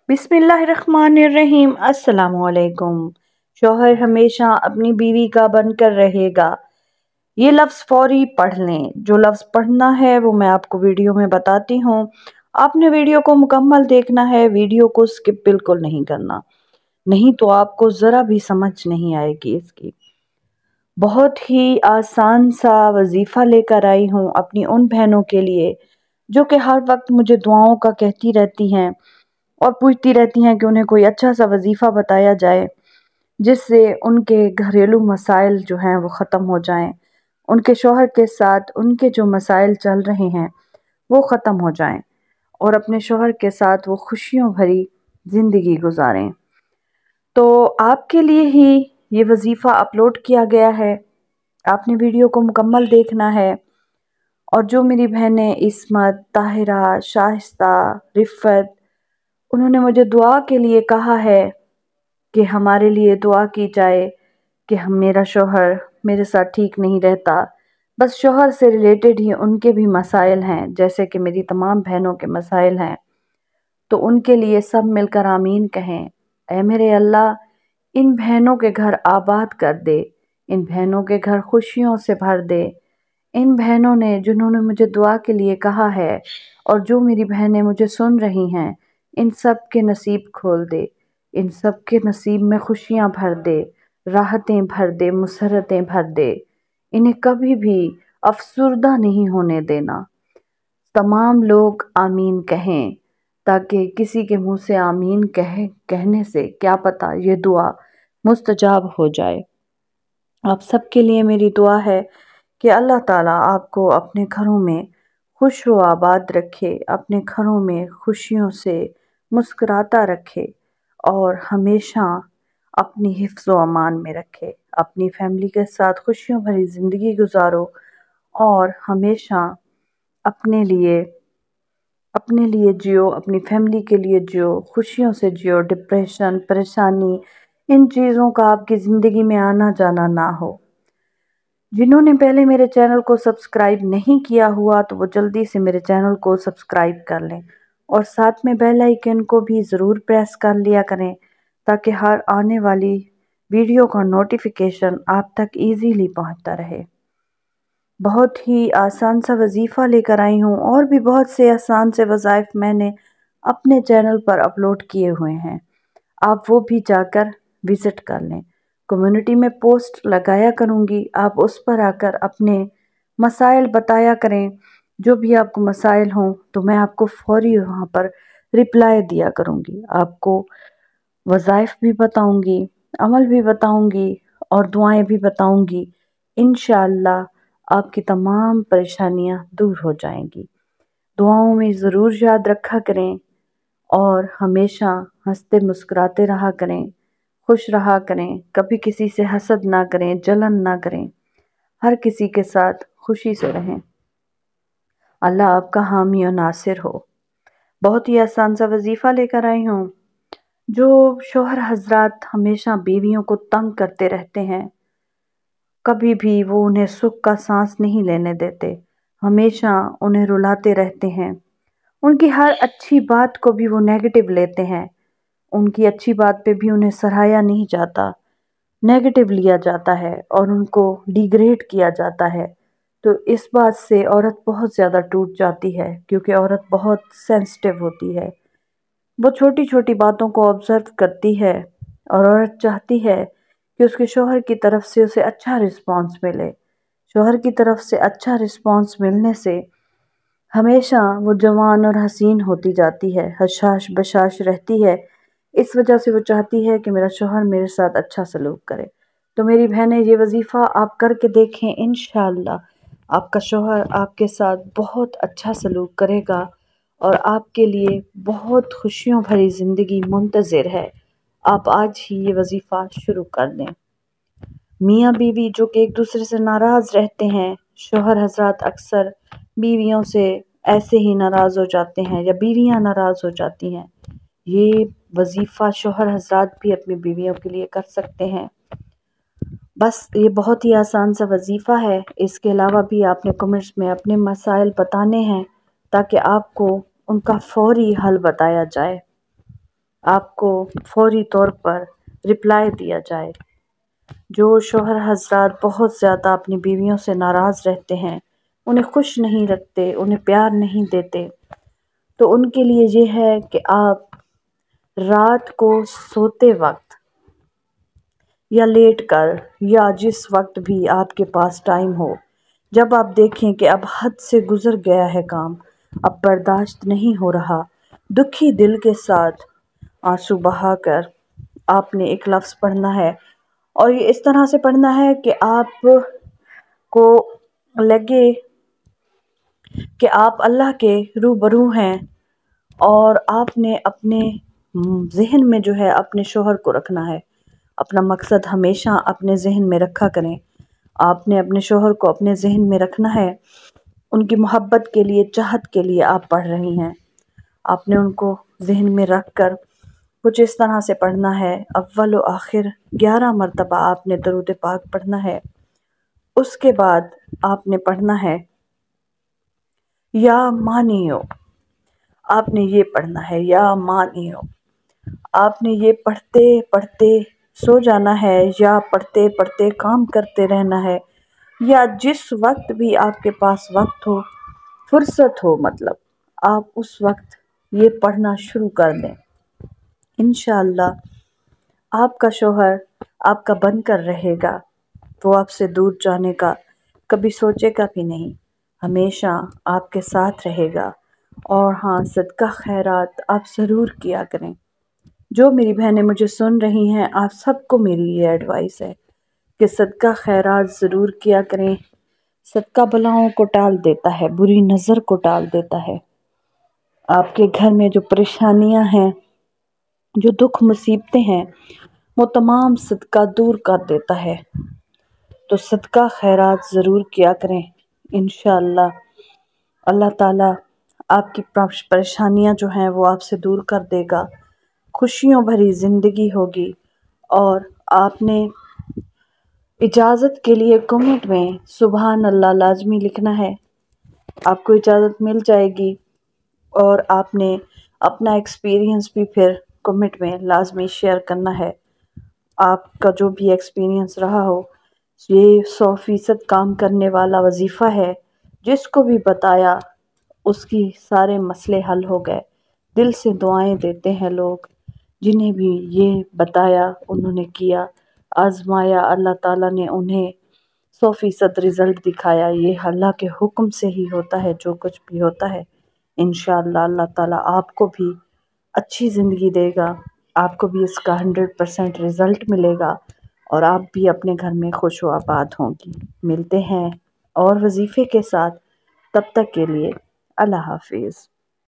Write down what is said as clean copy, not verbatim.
बिस्मिल्लाहिर्रहमानिर्रहीम। अस्सलामुअलैकुम। शौहर हमेशा अपनी बीवी का बनकर रहेगा। ये लफ्ज़ फौरी पढ़ लें। जो लफ्ज़ पढ़ना है वो मैं आपको वीडियो में बताती हूँ। आपने वीडियो को मुकम्मल देखना है, वीडियो को स्किप बिल्कुल नहीं करना, नहीं तो आपको ज़रा भी समझ नहीं आएगी इसकी। बहुत ही आसान सा वजीफ़ा लेकर आई हूँ अपनी उन बहनों के लिए जो कि हर वक्त मुझे दुआओं का कहती रहती हैं और पूछती रहती हैं कि उन्हें कोई अच्छा सा वजीफ़ा बताया जाए जिससे उनके घरेलू मसाइल जो हैं वो ख़त्म हो जाएं, उनके शौहर के साथ उनके जो मसाइल चल रहे हैं वो ख़त्म हो जाएं और अपने शौहर के साथ वो खुशियों भरी ज़िंदगी गुजारें। तो आपके लिए ही ये वजीफ़ा अपलोड किया गया है। आपने वीडियो को मुकम्मल देखना है। और जो मेरी बहनें इस्मत, ताहिरा, शाइस्ता, रिफ़त, उन्होंने मुझे दुआ के लिए कहा है कि हमारे लिए दुआ की जाए कि मेरा शौहर मेरे साथ ठीक नहीं रहता। बस शौहर से रिलेटेड ही उनके भी मसाइल हैं, जैसे कि मेरी तमाम बहनों के मसाइल हैं। तो उनके लिए सब मिलकर आमीन कहें। ऐ मेरे अल्लाह, इन बहनों के घर आबाद कर दे, इन बहनों के घर खुशियों से भर दे। इन बहनों ने जिन्होंने मुझे दुआ के लिए कहा है और जो मेरी बहनें मुझे सुन रही हैं, इन सब के नसीब खोल दे, इन सब के नसीब में खुशियाँ भर दे, राहतें भर दे, मुसरतें भर दे। इन्हें कभी भी अफसुर्दा नहीं होने देना। तमाम लोग आमीन कहें ताकि किसी के मुंह से आमीन कहने से क्या पता ये दुआ मुस्तजाब हो जाए। आप सबके लिए मेरी दुआ है कि अल्लाह ताला आपको अपने घरों में खुश व आबाद रखे, अपने घरों में खुशियों से मुस्कुराता रखे और हमेशा अपनी हिफ्ज़ व अमान में रखे। अपनी फैमिली के साथ खुशियों भरी ज़िंदगी गुजारो और हमेशा अपने लिए जियो, अपनी फैमिली के लिए जियो, खुशियों से जियो। डिप्रेशन, परेशानी, इन चीज़ों का आपकी ज़िंदगी में आना जाना ना हो। जिन्होंने पहले मेरे चैनल को सब्सक्राइब नहीं किया हुआ तो वो जल्दी से मेरे चैनल को सब्सक्राइब कर लें और साथ में बेल आइकन को भी ज़रूर प्रेस कर लिया करें ताकि हर आने वाली वीडियो का नोटिफिकेशन आप तक इजीली पहुंचता रहे। बहुत ही आसान सा वजीफ़ा लेकर आई हूँ और भी बहुत से आसान से वज़ाइफ मैंने अपने चैनल पर अपलोड किए हुए हैं, आप वो भी जाकर विज़िट कर लें। कम्युनिटी में पोस्ट लगाया करूँगी, आप उस पर आकर अपने मसाइल बताया करें। जो भी आपको मसाइल हों तो मैं आपको फ़ौरी वहाँ पर रिप्लाई दिया करूँगी। आपको वज़ाइफ भी बताऊँगी, अमल भी बताऊँगी और दुआएं भी बताऊँगी। इंशाअल्लाह आपकी तमाम परेशानियाँ दूर हो जाएंगी। दुआओं में ज़रूर याद रखा करें और हमेशा हंसते मुस्कुराते रहा करें, खुश रहा करें, कभी किसी से हसद ना करें, जलन ना करें, हर किसी के साथ खुशी से रहें। अल्लाह आपका हामी और नासिर हो। बहुत ही आसान सा वजीफ़ा लेकर आई हूँ। जो शौहर हजरात हमेशा बीवियों को तंग करते रहते हैं, कभी भी वो उन्हें सुख का सांस नहीं लेने देते, हमेशा उन्हें रुलाते रहते हैं, उनकी हर अच्छी बात को भी वो नेगेटिव लेते हैं, उनकी अच्छी बात पे भी उन्हें सराहा नहीं जाता, नेगेटिव लिया जाता है और उनको डिग्रेड किया जाता है। तो इस बात से औरत बहुत ज़्यादा टूट जाती है क्योंकि औरत बहुत सेंसिटिव होती है। वो छोटी छोटी बातों को ऑब्ज़र्व करती है और औरत चाहती है कि उसके शौहर की तरफ से उसे अच्छा रिस्पॉन्स मिले। शौहर की तरफ से अच्छा रिस्पॉन्स मिलने से हमेशा वो जवान और हसीन होती जाती है, हशाश बशाश रहती है। इस वजह से वो चाहती है कि मेरा शौहर मेरे साथ अच्छा सलूक करे। तो मेरी बहनें, ये वजीफ़ा आप करके देखें, इंशाअल्लाह आपका शौहर आपके साथ बहुत अच्छा सलूक करेगा और आपके लिए बहुत खुशियों भरी ज़िंदगी मुंतज़िर है। आप आज ही ये वजीफ़ा शुरू कर दें। मियाँ बीवी जो कि एक दूसरे से नाराज़ रहते हैं, शौहर हज़रात अक्सर बीवियों से ऐसे ही नाराज़ हो जाते हैं या बीवियाँ नाराज़ हो जाती हैं। ये वजीफ़ा शौहर हज़रात भी अपनी बीवियों के लिए कर सकते हैं। बस ये बहुत ही आसान सा वजीफ़ा है। इसके अलावा भी आपने कमेंट्स में अपने मसाइल बताने हैं ताकि आपको उनका फ़ौरी हल बताया जाए। آپ کو فوری طور پر رپلائی دیا جائے۔ جو شوہر حضرات بہت زیادہ اپنی بیویوں سے ناراض رہتے ہیں، انہیں خوش نہیں رکھتے، انہیں پیار نہیں دیتے، تو ان کے لیے یہ ہے کہ آپ رات کو سوتے وقت یا لیٹ کر یا جس وقت بھی آپ کے پاس ٹائم ہو، جب آپ دیکھیں کہ اب حد سے گزر گیا ہے کام، اب برداشت نہیں ہو رہا، دکھی دل کے ساتھ آنسو بہا کر آپ نے ایک لفظ پڑھنا ہے، اور یہ اس طرح سے پڑھنا ہے کہ آپ کو لگے کہ آپ اللہ کے روبرو ہیں، اور آپ نے اپنے ذہن میں جو ہے اپنے شوہر کو رکھنا ہے۔ اپنا مقصد ہمیشہ اپنے ذہن میں رکھا کریں۔ آپ نے اپنے شوہر کو اپنے ذہن میں رکھنا ہے، ان کی محبت کے لیے، چاہت کے لیے آپ پڑھ رہی ہیں۔ آپ نے ان کو ذہن میں رکھ کر کچھ اس طرح سے پڑھنا ہے، اول و آخر 11 مرتبہ آپ نے درود پاک پڑھنا ہے۔ اس کے بعد آپ نے پڑھنا ہے یا مانیو، آپ نے یہ پڑھنا ہے یا مانیو۔ آپ نے یہ پڑھتے پڑھتے سو جانا ہے، یا پڑھتے پڑھتے کام کرتے رہنا ہے، یا جس وقت بھی آپ کے پاس وقت ہو، فرصت ہو، مطلب آپ اس وقت یہ پڑھنا شروع کر دیں۔ انشاءاللہ آپ کا شوہر آپ کا بن کر رہے گا، وہ آپ سے دور جانے کا کبھی سوچے گا بھی نہیں، ہمیشہ آپ کے ساتھ رہے گا۔ اور ہاں، صدقہ خیرات آپ ضرور کیا کریں۔ جو میری بہنیں مجھے سن رہی ہیں، آپ سب کو میری یہ ایڈوائس ہے کہ صدقہ خیرات ضرور کیا کریں۔ صدقہ بلاؤں کو ٹال دیتا ہے، بری نظر کو ٹال دیتا ہے۔ آپ کے گھر میں جو پریشانیاں ہیں، جو دکھ مصیبتیں ہیں، وہ تمام صدقہ دور کر دیتا ہے۔ تو صدقہ خیرات ضرور کیا کریں، انشاءاللہ اللہ تعالیٰ آپ کی پریشانیاں جو ہیں وہ آپ سے دور کر دے گا، خوشیوں بھری زندگی ہوگی۔ اور آپ نے اجازت کے لیے کمنٹ میں سبحان اللہ لازمی لکھنا ہے، آپ کو اجازت مل جائے گی۔ اور آپ نے اپنا ایکسپیرینس بھی پھر کمنٹ میں لازمی شیئر کرنا ہے۔ آپ کا جو بھی ایکسپیرینس رہا ہو، یہ 100% کام کرنے والا وظیفہ ہے، جس کو بھی بتایا اس کی سارے مسئلے حل ہو گئے۔ دل سے دعائیں دیتے ہیں لوگ، جنہیں بھی یہ بتایا انہوں نے کیا، آزمایا، اللہ تعالیٰ نے انہیں 100% رزلٹ دکھایا۔ یہ اللہ کے حکم سے ہی ہوتا ہے، جو کچھ بھی ہوتا ہے۔ انشاءاللہ اللہ تعالیٰ آپ کو بھی اچھی زندگی دے گا، آپ کو بھی اس کا 100% رزلٹ ملے گا، اور آپ بھی اپنے گھر میں خوش و آباد ہوں گی۔ ملتے ہیں اور وظیفے کے ساتھ، تب تک کے لیے اللہ حافظ۔